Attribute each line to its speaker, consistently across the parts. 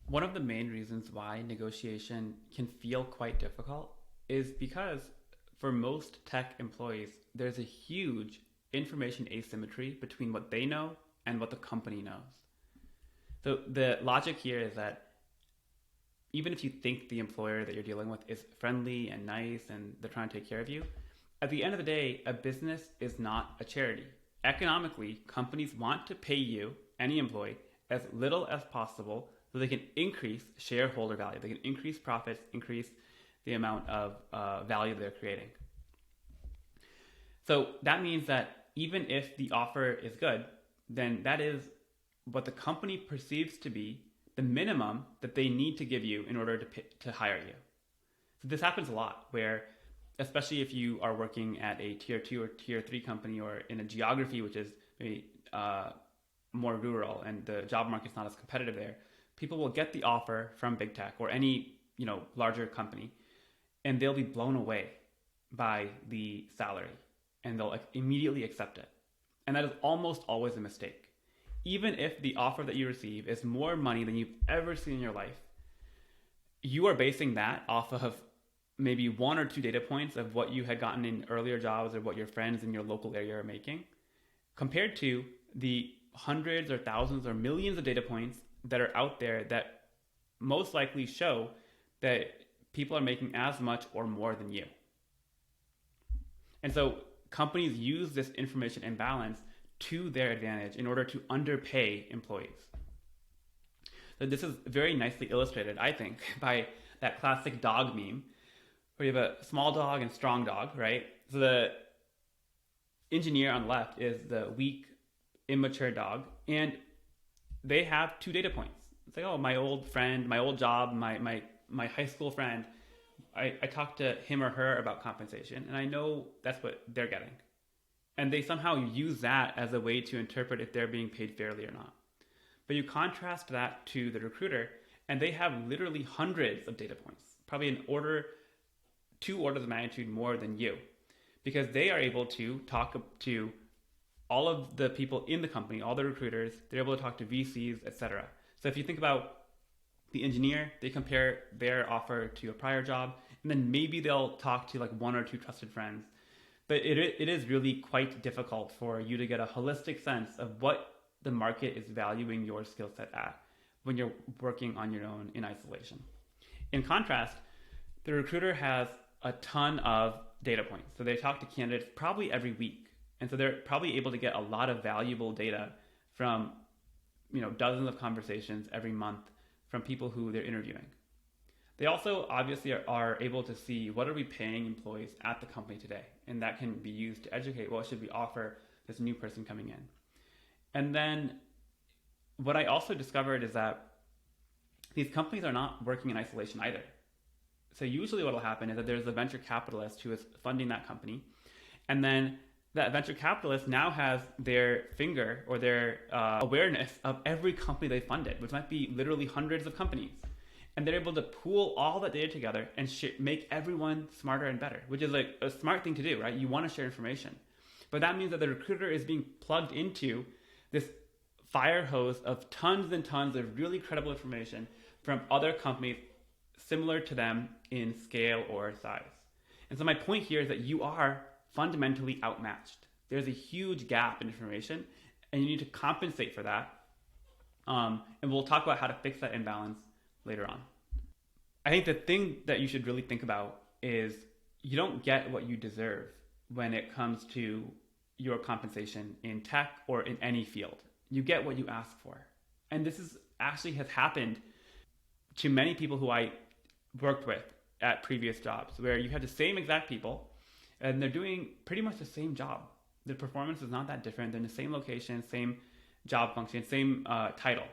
Speaker 1: One of the main reasons why negotiation can feel quite difficult is because for most tech employees, there's a huge information asymmetry between what they know and what the company knows. So the logic here is that even if you think the employer that you're dealing with is friendly and nice and they're trying to take care of you, at the end of the day, a business is not a charity. Economically, companies want to pay you, any employee, as little as possible so they can increase shareholder value. They can increase profits, increase the amount of value they're creating. So that means that even if the offer is good, then that is what the company perceives to be the minimum that they need to give you in order to hire you. So this happens a lot where, especially if you are working at a tier 2 or tier 3 company or in a geography which is maybe more rural and the job market's not as competitive there, people will get the offer from big tech or any larger company, and they'll be blown away by the salary and they'll immediately accept it. And that is almost always a mistake. Even if the offer that you receive is more money than you've ever seen in your life, you are basing that off of maybe one or two data points of what you had gotten in earlier jobs or what your friends in your local area are making, compared to the hundreds or thousands or millions of data points that are out there that most likely show that people are making as much or more than you. And so companies use this information imbalance to their advantage in order to underpay employees. So this is very nicely illustrated, I think, by that classic dog meme where you have a small dog and strong dog, right? So the engineer on the left is the weak, immature dog, and they have two data points. It's like, oh, my old friend, my old job, my high school friend, I talked to him or her about compensation, and I know that's what they're getting. And they somehow use that as a way to interpret if they're being paid fairly or not. But you contrast that to the recruiter, and they have literally hundreds of data points, probably two orders of magnitude more than you, because they are able to talk to all of the people in the company, all the recruiters. They're able to talk to VCs, etc. So if you think about the engineer, they compare their offer to a prior job, and then maybe they'll talk to like one or two trusted friends. But it is really quite difficult for you to get a holistic sense of what the market is valuing your skill set at when you're working on your own in isolation. In contrast, the recruiter has a ton of data points. So they talk to candidates probably every week. And so they're probably able to get a lot of valuable data from dozens of conversations every month from people who they're interviewing. They also obviously are able to see what are we paying employees at the company today, and that can be used to educate what should we offer this new person coming in. And then what I also discovered is that these companies are not working in isolation either. So usually what will happen is that there's a venture capitalist who is funding that company, and then that venture capitalist now has their finger or their awareness of every company they funded, which might be literally hundreds of companies. And they're able to pool all that data together and make everyone smarter and better, which is like a smart thing to do, right? You want to share information. But that means that the recruiter is being plugged into this fire hose of tons and tons of really credible information from other companies similar to them in scale or size. And so my point here is that you are fundamentally outmatched. There's a huge gap in information, and you need to compensate for that. And we'll talk about how to fix that imbalance later on. I think the thing that you should really think about is you don't get what you deserve when it comes to your compensation in tech or in any field. You get what you ask for. And this is actually has happened to many people who I worked with at previous jobs, where you have the same exact people and they're doing pretty much the same job. The performance is not that different. They're in the same location, same job function, same title.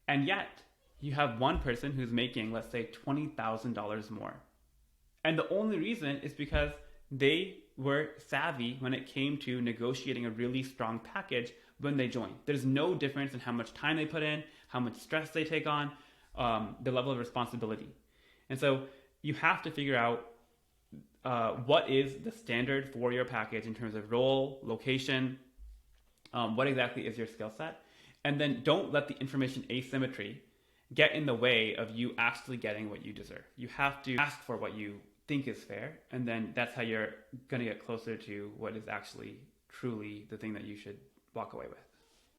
Speaker 1: And yet you have one person who's making, let's say, $20,000 more. And the only reason is because they were savvy when it came to negotiating a really strong package when they joined. There's no difference in how much time they put in, how much stress they take on, the level of responsibility. And so you have to figure out what is the standard for your package in terms of role, location, what exactly is your skill set, and then don't let the information asymmetry get in the way of you actually getting what you deserve. You have to ask for what you think is fair, and then that's how you're going to get closer to what is actually truly the thing that you should walk away with.